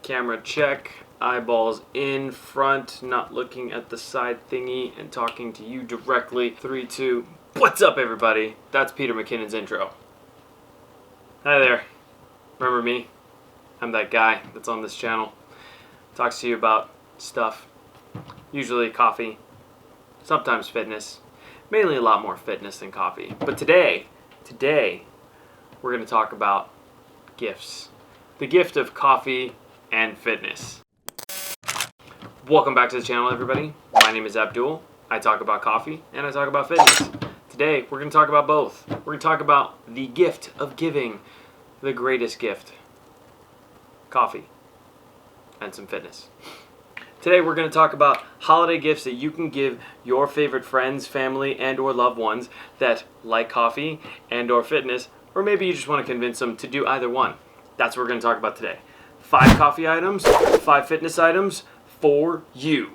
Camera check. Eyeballs in front, not looking at the side thingy and talking to you directly. 3, 2. What's up, everybody? That's Peter McKinnon's intro. Hi there. Remember me? I'm that guy that's on this channel. Talks to you about stuff. Usually coffee. Sometimes fitness. Mainly a lot more fitness than coffee. But today, we're going to talk about gifts. The gift of coffee and fitness. Welcome back to the channel, everybody. My name is Abdul. I talk about coffee and I talk about fitness. Today, we're going to talk about both. We're going to talk about the gift of giving, the greatest gift, coffee, and some fitness. Today, we're going to talk about holiday gifts that you can give your favorite friends, family, and or loved ones that like coffee and or fitness, or maybe you just want to convince them to do either one. That's what we're going to talk about today. 5 coffee items, 5 fitness items for you.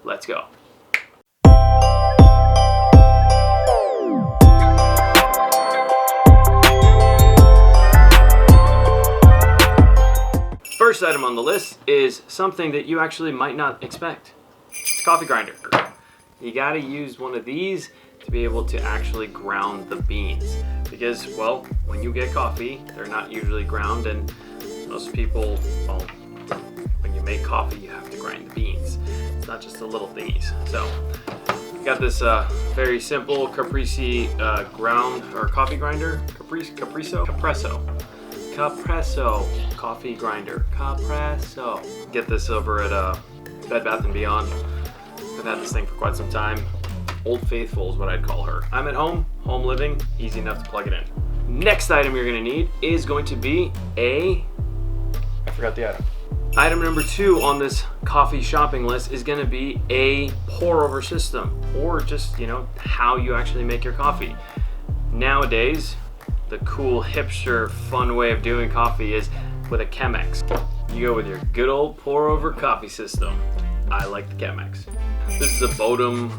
Let's go. First item on the list is something that you actually might not expect. It's a coffee grinder. You gotta use one of these to be able to actually ground the beans. Because, well, when you get coffee, they're not usually ground, and most people, well, when you make coffee, you have to grind the beans. It's not just the little thingies. So, I got this very simple Caprese ground or coffee grinder. Capresso coffee grinder. Capresso. Get this over at Bed Bath & Beyond. I've had this thing for quite some time. Old Faithful is what I'd call her. I'm at home living, easy enough to plug it in. Next item you're gonna need is going to be I forgot the item. Item number 2 on this coffee shopping list is gonna be a pour over system, or just, how you actually make your coffee. Nowadays, the cool hipster fun way of doing coffee is with a Chemex. You go with your good old pour over coffee system. I like the Chemex. This is a Bodum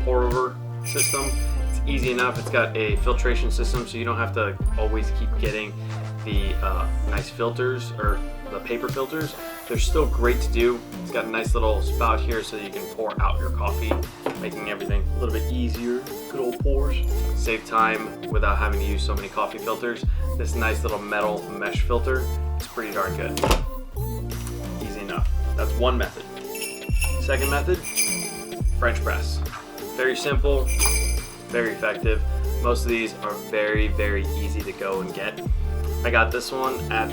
pour over system. It's easy enough. It's got a filtration system, so you don't have to always keep getting the nice filters or the paper filters. They're still great to do. It's got a nice little spout here so you can pour out your coffee, making everything a little bit easier. Good old pours. Save time without having to use so many coffee filters. This nice little metal mesh filter is pretty darn good. Easy enough. That's one method. Second method, French press. Very simple, very effective. Most of these are very, very easy to go and get. I got this one at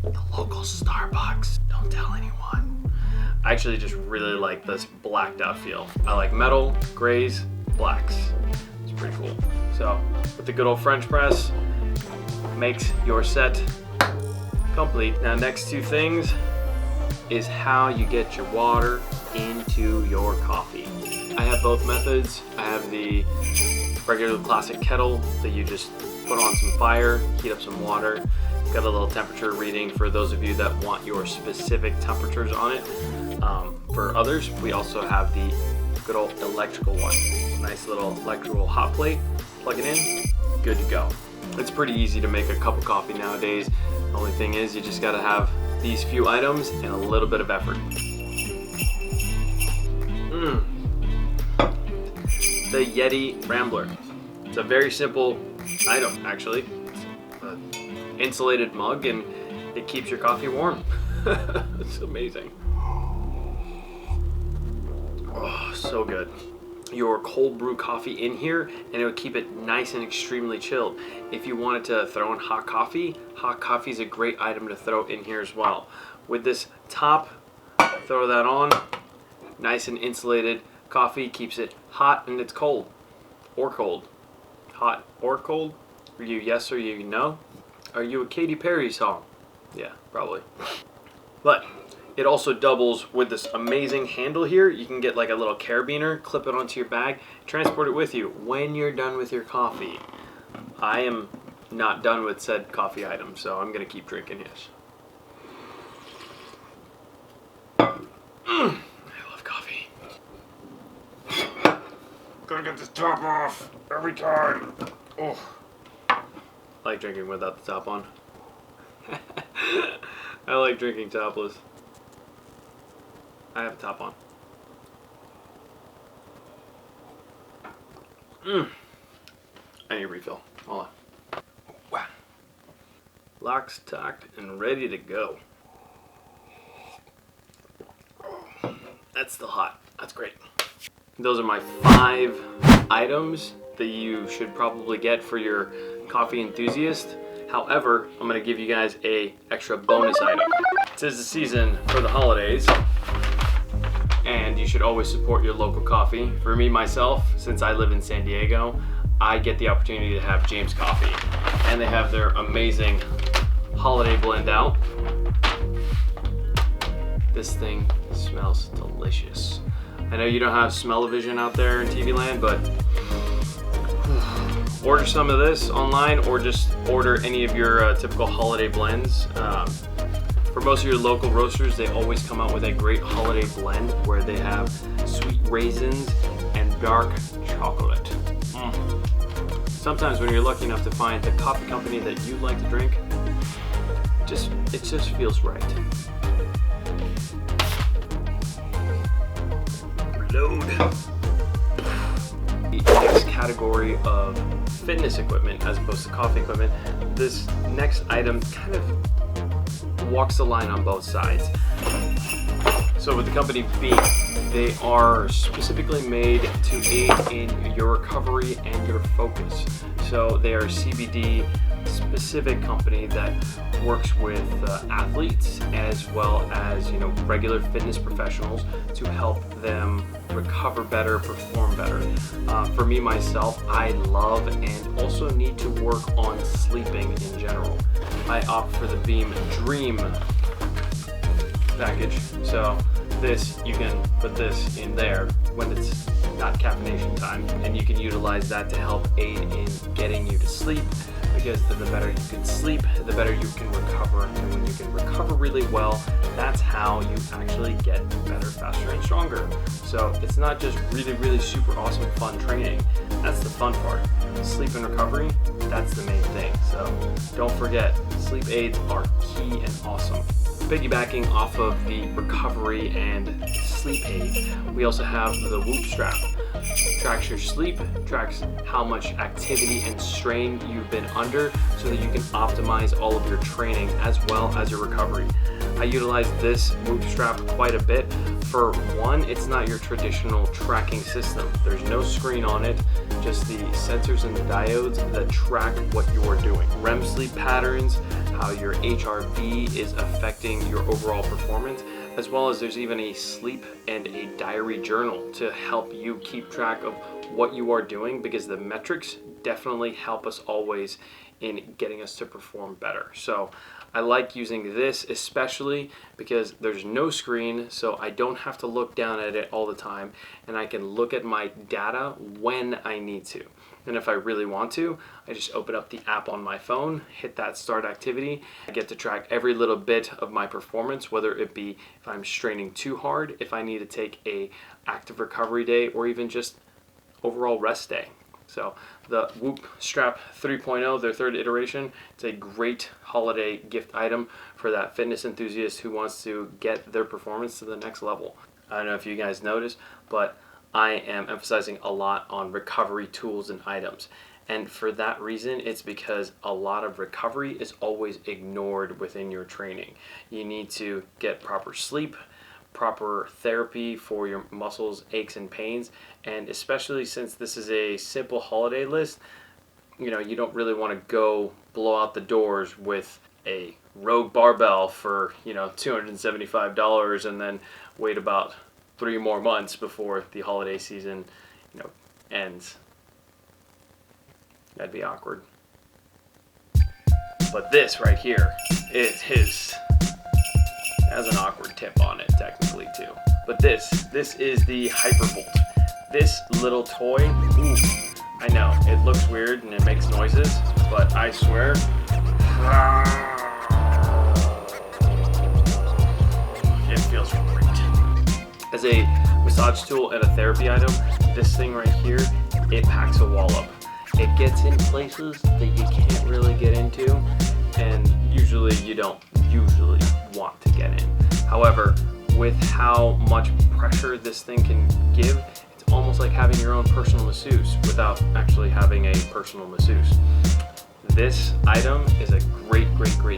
the local Starbucks. Don't tell anyone. I actually just really like this blacked out feel. I like metal, grays, blacks. It's pretty cool. So with the good old French press, makes your set complete. Now next 2 things is how you get your water into your coffee. I have both methods. I have the regular classic kettle that you just put on some fire, heat up some water. It's got a little temperature reading for those of you that want your specific temperatures on it. For others, we also have the good old electrical one. Nice little electrical hot plate, plug it in, good to go. It's pretty easy to make a cup of coffee nowadays. The only thing is you just gotta have these few items and a little bit of effort. The Yeti Rambler. It's a very simple item, actually. It's an insulated mug and it keeps your coffee warm. It's amazing. Oh, so good. Your cold brew coffee in here and it would keep it nice and extremely chilled. If you wanted to throw in hot coffee is a great item to throw in here as well. With this top, throw that on, nice and insulated. Coffee keeps it hot and it's cold, or cold. Hot or cold? Are you yes or you no? Are you a Katy Perry song? Yeah, probably. But it also doubles with this amazing handle here. You can get like a little carabiner, clip it onto your bag, transport it with you when you're done with your coffee. I am not done with said coffee item, so I'm gonna keep drinking his. I love coffee. Gotta get this top off every time. Oh, I like drinking without the top on. I like drinking topless. I have a top on. I need a refill. Hold on. Wow. Locked, stocked, and ready to go. That's still hot. That's great. Those are my 5 items that you should probably get for your coffee enthusiast. However, I'm going to give you guys a extra bonus item. It is the season for the holidays, and you should always support your local coffee. For me, myself, since I live in San Diego, I get the opportunity to have James Coffee, and they have their amazing holiday blend out. This thing smells delicious. I know you don't have smell-o-vision out there in TV land, but order some of this online or just order any of your typical holiday blends. For most of your local roasters, they always come out with a great holiday blend where they have sweet raisins and dark chocolate. Sometimes when you're lucky enough to find the coffee company that you like to drink, it just feels right. Reload. The next category of fitness equipment as opposed to coffee equipment, this next item kind of walks the line on both sides. So with the company Beam, they are specifically made to aid in your recovery and your focus. So they are a CBD specific company that works with athletes as well as regular fitness professionals to help them recover better, perform better. For me myself, I love and also need to work on sleeping in general. I opt for the Beam Dream package. So you can put this in there when it's not caffeination time, and you can utilize that to help aid in getting you to sleep, because the better you can sleep, the better you can recover. And when you can recover really well, that's how you actually get better, faster, and stronger. So it's not just really, really super awesome fun training. That's the fun part. Sleep and recovery, that's the main thing. So don't forget, sleep aids are key and awesome. Piggybacking off of the recovery and sleep aid, we also have the Whoop strap. Tracks your sleep, tracks how much activity and strain you've been under so that you can optimize all of your training as well as your recovery. I utilize this Whoop strap quite a bit. For one, it's not your traditional tracking system. There's no screen on it, just the sensors and the diodes that track what you're doing. REM sleep patterns, how your HRV is affecting your overall performance, as well as there's even a sleep and a diary journal to help you keep track of what you are doing, because the metrics definitely help us always in getting us to perform better. So I like using this especially because there's no screen, so I don't have to look down at it all the time, and I can look at my data when I need to. And if I really want to, I just open up the app on my phone, hit that start activity. I get to track every little bit of my performance, whether it be if I'm straining too hard, if I need to take a active recovery day, or even just overall rest day. So the Whoop Strap 3.0, their third iteration, it's a great holiday gift item for that fitness enthusiast who wants to get their performance to the next level. I don't know if you guys noticed, but I am emphasizing a lot on recovery tools and items. And for that reason, it's because a lot of recovery is always ignored within your training. You need to get proper sleep, proper therapy for your muscles, aches and pains, and especially since this is a simple holiday list, you don't really want to go blow out the doors with a Rogue barbell for $275 and then wait about 3 more months before the holiday season ends. That'd be awkward. But this right here is has an awkward tip on it technically too. But this is the Hypervolt. This little toy, I know it looks weird and it makes noises, but I swear, it feels great. As a massage tool and a therapy item, this thing right here, it packs a wallop. It gets in places that you can't really get into, and usually you don't to get in. However, with how much pressure this thing can give, it's almost like having your own personal masseuse without actually having a personal masseuse. This item is a great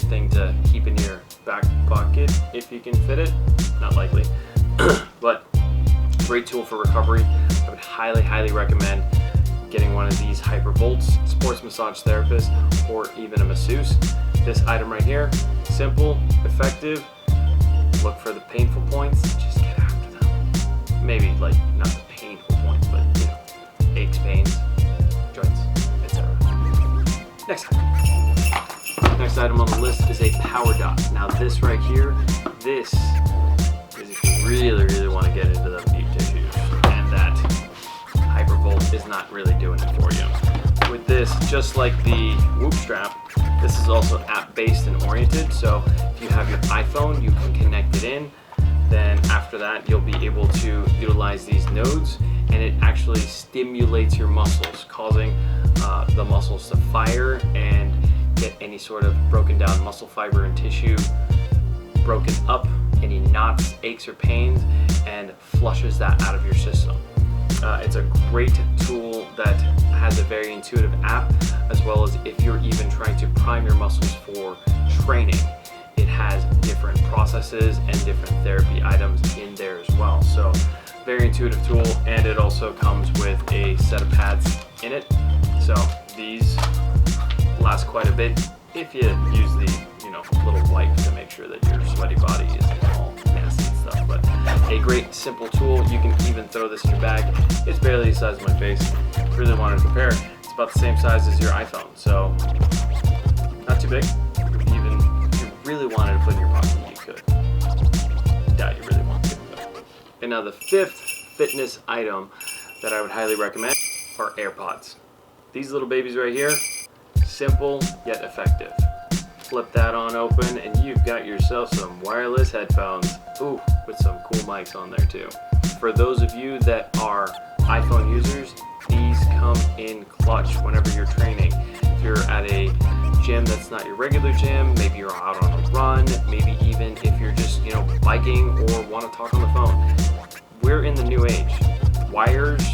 thing to keep in your back pocket if you can fit it. Not likely, but great tool for recovery. I would highly recommend getting one of these Hypervolts, sports massage therapist, or even a masseuse. This item right here, simple, effective. Look for the painful points, just get after them. Maybe like not the painful points, but you know, aches, pains, joints, etc. Next item on the list is a power dot. Now this right here, this is if you really want to get into the deep tissues, and that Hypervolt is not really doing it for you. With this, just like the Whoop strap, this is also app-based and oriented, so if you have your iPhone, you can connect it in. Then after that, you'll be able to utilize these nodes, and it actually stimulates your muscles, causing the muscles to fire and get any sort of broken down muscle fiber and tissue broken up, any knots, aches, or pains, and flushes that out of your system. It's a great tool that has a very intuitive app, as well as if you're even trying to prime your muscles for training. It has different processes and different therapy items in there as well. So very intuitive tool, and it also comes with a set of pads in it. So these last quite a bit if you use the little wipe to make sure that your sweaty body isn't all nasty and stuff. But a great simple tool. You can even throw this in your bag. It's barely the size of my face. Really wanted to compare. It's about the same size as your iPhone, so not too big. Even if you really wanted to put in your pocket, you could. Doubt you really want to. And now the fifth fitness item that I would highly recommend are AirPods. These little babies right here, simple yet effective. Flip that on open and you've got yourself some wireless headphones. Ooh, with some cool mics on there too. For those of you that are iPhone users, these come in clutch whenever you're training. If you're at a gym that's not your regular gym, maybe you're out on a run, maybe even if you're just, biking or want to talk on the phone. We're in the new age. Wires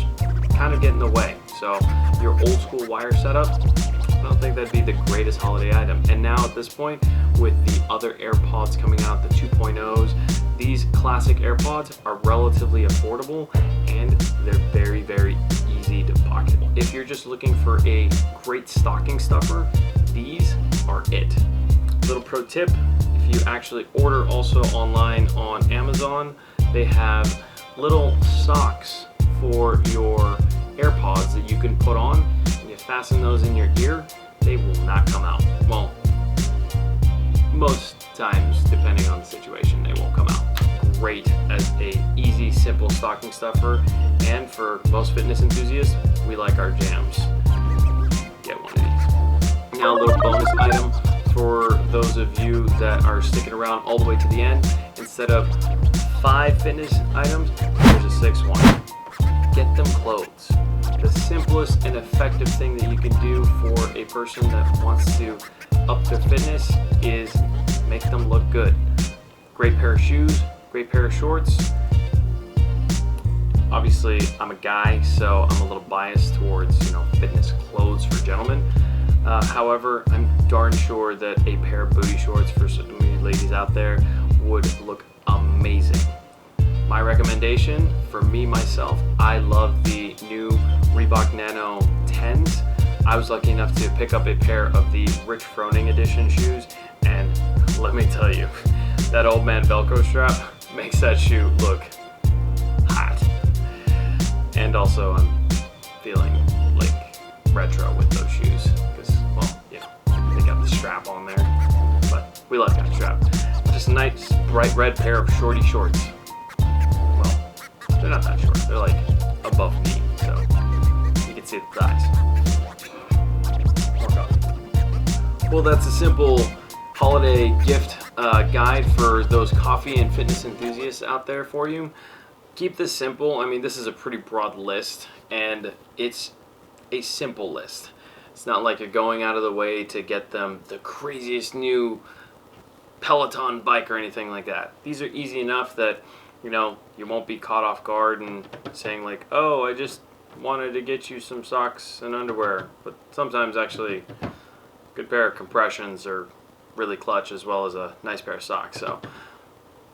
kind of get in the way. So your old school wire setup, I don't think that'd be the greatest holiday item. And now at this point, with the other AirPods coming out, the 2.0s, these classic AirPods are relatively affordable and they're very easy to pocket. If you're just looking for a great stocking stuffer, these are it. Little pro tip, if you actually order also online on Amazon, they have little socks for your AirPods that you can put on. When you fasten those in your ear, they will not come out. Well, most times, depending on the situation, they won't come out. Great as a easy, simple stocking stuffer, and for most fitness enthusiasts, we like our jams. Get one of these. Now a little bonus item for those of you that are sticking around all the way to the end. Instead of 5 fitness items, there's a 6th one. Get them clothes. The simplest and effective thing that you can do for a person that wants to up their fitness is make them look good. Great pair of shoes, great pair of shorts. Obviously, I'm a guy, so I'm a little biased towards, fitness clothes for gentlemen. However, I'm darn sure that a pair of booty shorts for some of you ladies out there would look amazing. My recommendation for me, myself, I love the new Reebok Nano 10s. I was lucky enough to pick up a pair of the Rich Froning edition shoes, and let me tell you, that old man Velcro strap makes that shoe look hot. And also, I'm feeling like retro with those shoes, because, they got the strap on there, but we like that strap. Just a nice bright red pair of shorty shorts. Well, they're not that short, they're like above knee, so you can see the thighs. More coffee. Well, that's a simple holiday gift guide for those coffee and fitness enthusiasts out there for you. Keep this simple. This is a pretty broad list, and it's a simple list. It's not like you're going out of the way to get them the craziest new Peloton bike or anything like that. These are easy enough that, you know, you won't be caught off guard and saying like, oh, I just wanted to get you some socks and underwear. But sometimes actually a good pair of compressions are really clutch, as well as a nice pair of socks. So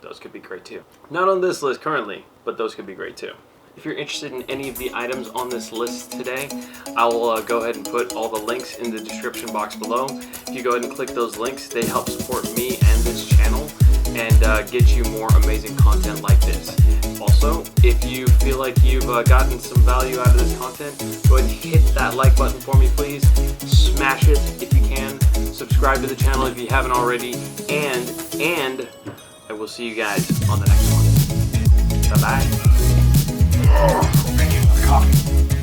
those could be great too. Not on this list currently, but those could be great too. If you're interested in any of the items on this list today, I will go ahead and put all the links in the description box below. If you go ahead and click those links, they help support me and this channel and get you more amazing content like this. Also, if you feel like you've gotten some value out of this content, go ahead and hit that like button for me, please. Smash it if you can. Subscribe to the channel if you haven't already. And I will see you guys on the next one. Bye-bye. Thank you for coffee.